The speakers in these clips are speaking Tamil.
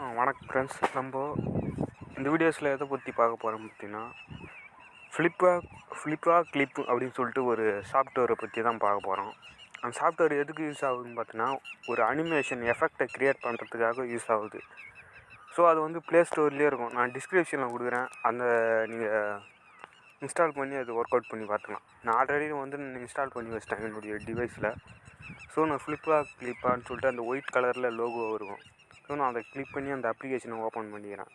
வணக்கம் ஃப்ரெண்ட்ஸ். நம்ம இந்த வீடியோஸில் எதை பற்றி பார்க்க போகிறோம் பார்த்தீங்கன்னா, ஃப்ளிப்பா கிளிப் அப்படின்னு சொல்லிட்டு ஒரு சாஃப்ட்வேரை பற்றி தான் பார்க்க போகிறோம். அந்த சாஃப்ட்வேர் எதுக்கு யூஸ் ஆகுதுன்னு பார்த்தீங்கன்னா, ஒரு அனிமேஷன் எஃபெக்டை க்ரியேட் பண்ணுறதுக்காக யூஸ் ஆகுது. ஸோ அது வந்து ப்ளே ஸ்டோர்லேயே இருக்கும். நான் டிஸ்கிரிப்ஷனில் கொடுக்குறேன், அந்த நீங்கள் இன்ஸ்டால் பண்ணி அது ஒர்க் அவுட் பண்ணி பார்த்துக்கலாம். நான் ஆல்ரெடி இன்ஸ்டால் பண்ணி வச்சிட்டேன் என்னுடைய டிவைஸில். ஸோ நான் ஃப்ளிப்பா கிளிப்பான்னு சொல்லிட்டு அந்த ஒயிட் கலரில் லோகோ இருக்கும். ஸோ நான் அதை கிளிக் பண்ணி அந்த அப்ளிகேஷனை ஓப்பன் பண்ணிக்கிறேன்.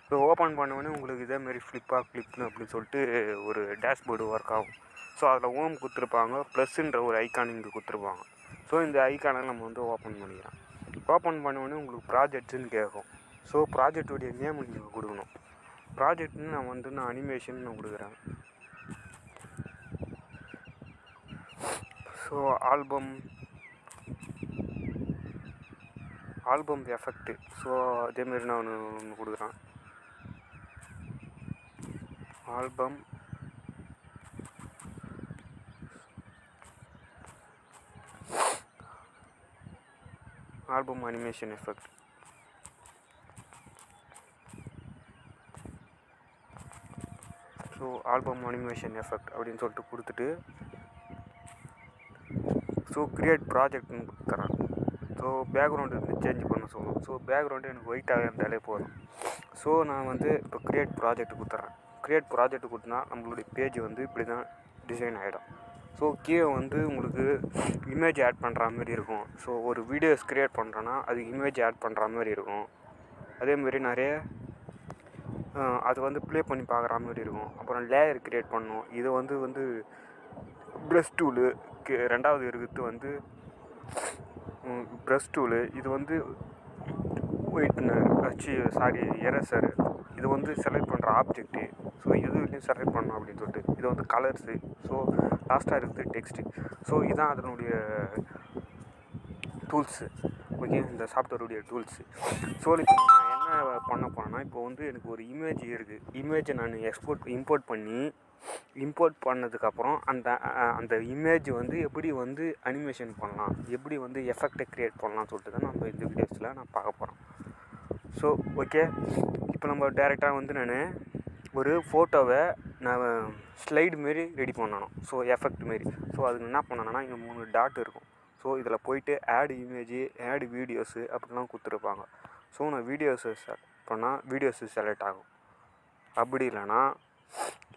ஸோ ஓப்பன் பண்ணோடனே உங்களுக்கு இதேமாரி ஃப்ளிப்பா கிளிப்னு அப்படின்னு சொல்லிட்டு ஒரு டேஷ்போர்டு ஒர்க் ஆகும். ஸோ அதில் ஓம் கொடுத்துருப்பாங்க, ப்ளஸ்ன்ற ஒரு ஐக்கான் இங்கே கொடுத்துருப்பாங்க. ஸோ இந்த ஐக்கானை நம்ம வந்து ஓப்பன் பண்ணிக்கிறோம். ஓப்பன் பண்ணோடனே உங்களுக்கு ப்ராஜெக்ட்ஸுன்னு கேட்கும். ஸோ ப்ராஜெக்டுடைய நேம் நீங்கள் கொடுக்கணும். ப்ராஜெக்ட்னு நான் அனிமேஷன் நான் கொடுக்குறேன். So album effect. ஸோ அதேமாரி நான் ஒன்று கொடுக்குறேன். Album animation effect. So album animation effect அப்படின்னு சொல்லிட்டு கொடுத்துட்டு, ஸோ க்ரியேட் ப்ராஜெக்ட்னு கொடுத்துறேன். ஸோ பேக்ரவுண்டு வந்து சேஞ்ச் பண்ண சொல்லுவோம். ஸோ பேக்ரவுண்டு எனக்கு ஒயிட்டாக இருந்தாலே போதும். ஸோ நான் வந்து இப்போ க்ரியேட் ப்ராஜெக்ட் கொடுத்துட்றேன். க்ரியேட் ப்ராஜெக்ட் கொடுத்தனா நம்மளுடைய பேஜ் வந்து இப்படி தான் டிசைன் ஆகிடும். ஸோ கீழே வந்து உங்களுக்கு இமேஜ் ஆட் பண்ணுற மாதிரி இருக்கும். ஸோ ஒரு வீடியோஸ் க்ரியேட் பண்ணுறோன்னா அது இமேஜ் ஆட் பண்ணுற மாதிரி இருக்கும். அதேமாரி நிறைய அது வந்து ப்ளே பண்ணி பார்க்குற மாதிரி இருக்கும். அப்புறம் லேயர் க்ரியேட் பண்ணணும். இதை வந்து ப்ரஷ் டூலு ரெண்டாவது இருக்கிறது வந்து ப்ரஷ் டூலு. இது வந்து எரேசரு. இது வந்து செலக்ட் பண்ணுற ஆப்ஜெக்ட்டு. ஸோ இதுலேயும் செலக்ட் பண்ணணும் அப்படின்னு சொல்லிட்டு இது வந்து கலர்ஸு. ஸோ லாஸ்ட்டாக இருக்குது டெக்ஸ்ட்டு. ஸோ இதுதான் அதனுடைய டூல்ஸு. ஓகே, இந்த சாஃப்ட்வேருடைய டூல்ஸு. ஸோ இப்போ நான் என்ன பண்ண போகிறேன்னா, இப்போ வந்து எனக்கு ஒரு இமேஜ் இருக்குது. இமேஜை நான் இம்போர்ட் பண்ணதுக்கப்புறம் அந்த இமேஜ் வந்து எப்படி வந்து அனிமேஷன் பண்ணலாம், எப்படி வந்து எஃபெக்டை க்ரியேட் பண்ணலாம்னு சொல்லிட்டு தான் நம்ம இந்த வீடியோஸில் நான் பார்க்க போகிறோம். ஸோ ஓகே, இப்போ நம்ம டேரெக்டாக வந்து நான் ஒரு ஃபோட்டோவை நான் ஸ்லைடு மாரி ரெடி பண்ணணும். ஸோ எஃபெக்ட் மாரி. ஸோ அதுக்கு என்ன பண்ணணும்னா, இங்கே 3 டாட் இருக்கும். ஸோ இதில் போய்ட்டு ஆட் இமேஜு, ஆட் வீடியோஸு அப்படிலாம் கொடுத்துருப்பாங்க. ஸோ நான் வீடியோஸை செலக்ட் பண்ணால் வீடியோஸு செலக்ட் ஆகும். அப்படி இல்லைனா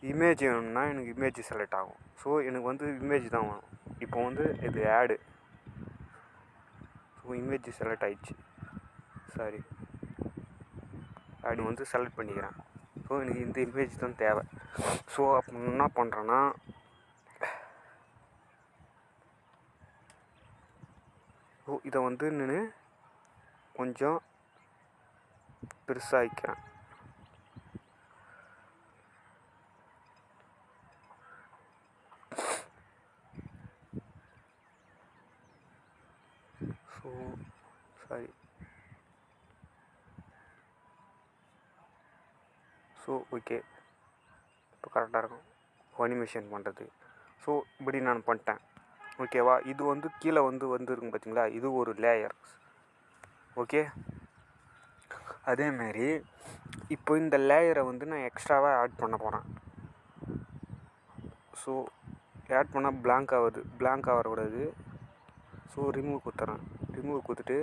இமேஜ் வேணும்னா எனக்கு இமேஜ் செலக்ட் ஆகும். ஸோ எனக்கு வந்து இமேஜ் தான் வேணும். இப்போ வந்து இது ஆடு. ஸோ இமேஜ் செலக்ட் ஆகிடுச்சு. ஆடு வந்து செலக்ட் பண்ணிக்கிறேன். ஸோ எனக்கு இந்த இமேஜ் தான் தேவை. ஸோ அப்போ என்ன பண்ணுறேன்னா, இதை வந்து நான் கொஞ்சம் பெருசாகிக்கிறேன். ஸோ ஓகே, இப்போ கரெக்டாக இருக்கும் அனிமேஷன் பண்ணுறது. ஸோ இப்படி நான் பண்ணிட்டேன். ஓகேவா? இது வந்து கீழே வந்துருக்கும் பார்த்தீங்களா, இது ஒரு லேயர். ஓகே, அதேமாரி இப்போ இந்த லேயரை வந்து நான் எக்ஸ்ட்ராவாக ஆட் பண்ண போகிறேன். ஸோ ஆட் பண்ணால் பிளாங்க் ஆகக்கூடாது. ஸோ ரிமூவ் கொடுத்துட்டு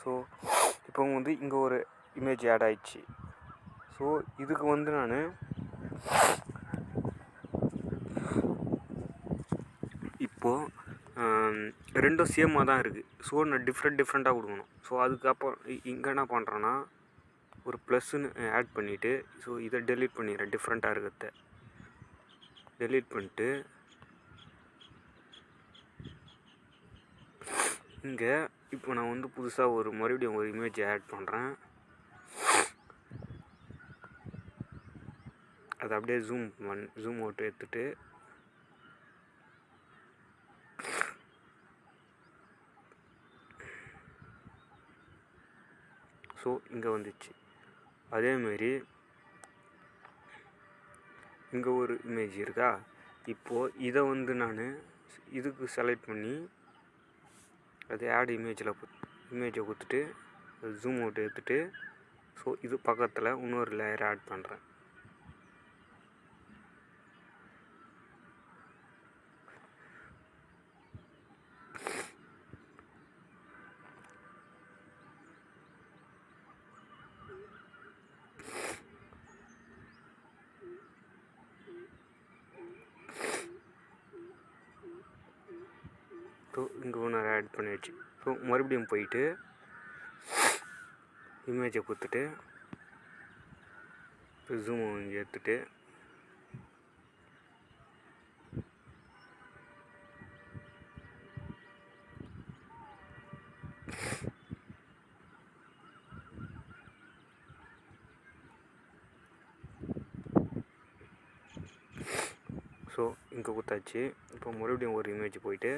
ஸோ இப்போ வந்து இங்கே ஒரு இமேஜ் ஆட் ஆகிடுச்சு. ஸோ இதுக்கு வந்து நான் இப்போது ரெண்டும் சேமாக தான் இருக்குது. ஸோ நான் டிஃப்ரெண்ட்டாக கொடுக்கணும். ஸோ அதுக்கப்புறம் இங்கே என்ன பண்ணுறேன்னா, ஒரு ப்ளஸ்ன்னு ஆட் பண்ணிவிட்டு, ஸோ இதை டெலீட் பண்ணிடுறேன். டிஃப்ரெண்ட்டாக இருக்கிறத டெலீட் பண்ணிட்டு, இங்கே இப்போ நான் வந்து புதுசாக மறுபடியும் ஒரு இமேஜ் ஆட் பண்ணுறேன். அதை அப்படியே ஜூம் அவுட் எடுத்துகிட்டு, ஸோ இங்கே வந்துச்சு. அதேமாரி இங்கே ஒரு இமேஜ் இருக்கா. இப்போது இதை வந்து நான் இதுக்கு செலக்ட் பண்ணி அது ஆட் இமேஜை கொடுத்துட்டு ஜூம் அவுட் எடுத்துகிட்டு ஸோ இது பக்கத்தில் இன்னொரு லேயர் ஆட் பண்ணுறேன். ஸோ இங்கே ஒன்று ஆட் பண்ணிடுச்சு. ஸோ மறுபடியும் போயிட்டு இமேஜை கொடுத்துட்டு ஜூம் இங்கே எடுத்துகிட்டு ஸோ இங்கே கொடுத்தாச்சு. இப்போ மறுபடியும் ஒரு இமேஜ் போயிட்டு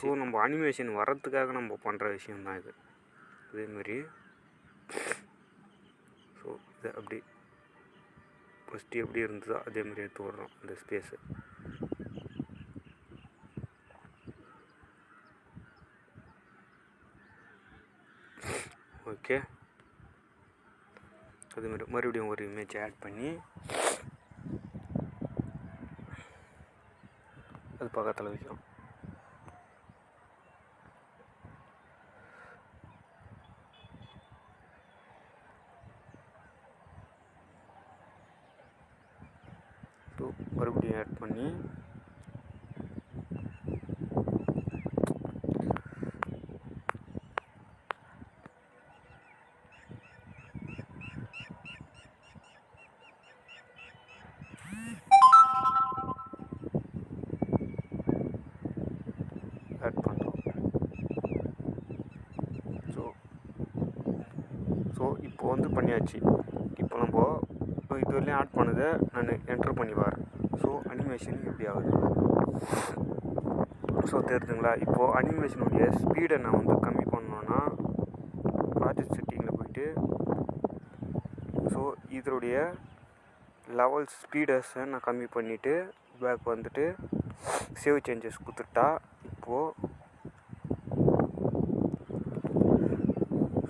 ஸோ நம்ம அனிமேஷன் வர்றதுக்காக நம்ம பண்ணுற விஷயந்தான் இது. அதேமாரி ஸோ இது அப்படி ஃபஸ்ட்டு எப்படி இருந்ததோ அதேமாரி எடுத்து விட்றோம் அந்த ஸ்பேஸு. ஓகே, அதேமாதிரி மறுபடியும் ஒரு இமேஜ் ஆட் பண்ணி அது பக்கத்தில் வைக்கிறோம். ஸோ மறுபடியும் ஆட் பண்ணி ஆட் பண்ணுறோம். ஸோ இப்போ வந்து பண்ணியாச்சு. இப்போ நம்ம இது வரையும் ஆட் பண்ணதை நான் என்ட்ரு பண்ணி வரேன். ஸோ அனிமேஷன் எப்படி ஆகுது ஸோ தெரியுதுங்களா? இப்போது அனிமேஷனுடைய ஸ்பீடை நான் வந்து கம்மி பண்ணோன்னா ப்ராஜெக்ட் செட்டிங்கில் போயிட்டு ஸோ இதனுடைய லெவல் ஸ்பீடஸை நான் கம்மி பண்ணிவிட்டு பேக் வந்துட்டு சேவ் சேஞ்சஸ் கொடுத்துட்டா இப்போது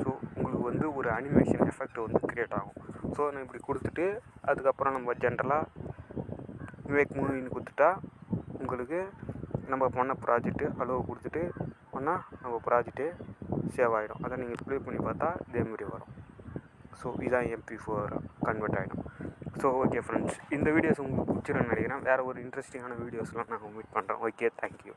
ஸோ உங்களுக்கு வந்து ஒரு அனிமேஷன் எஃபெக்ட் வந்து க்ரியேட் ஆகும். ஸோ நான் இப்படி கொடுத்துட்டு அதுக்கப்புறம் நம்ம ஜென்ரலாக மேக் மூவின்னு கொடுத்துட்டா உங்களுக்கு நம்ம பண்ண ப்ராஜெக்ட்டு அளவு கொடுத்துட்டு பண்ணால் நம்ம ப்ராஜெக்ட்டு சேவ் ஆகிடும். அதை நீங்கள் ப்ளே பண்ணி பார்த்தா இதேமாரி வரும். ஸோ இதான் MP4 கன்வெர்ட் ஆகிடும். ஸோ ஓகே ஃப்ரெண்ட்ஸ், இந்த வீடியோஸ் உங்களுக்கு பிடிச்சிருன்னு நினைக்கிறேன். வேறு ஒரு இன்ட்ரெஸ்டிங்கான வீடியோஸ்லாம் நான் மீட் பண்ணுறேன். Okay, thank you.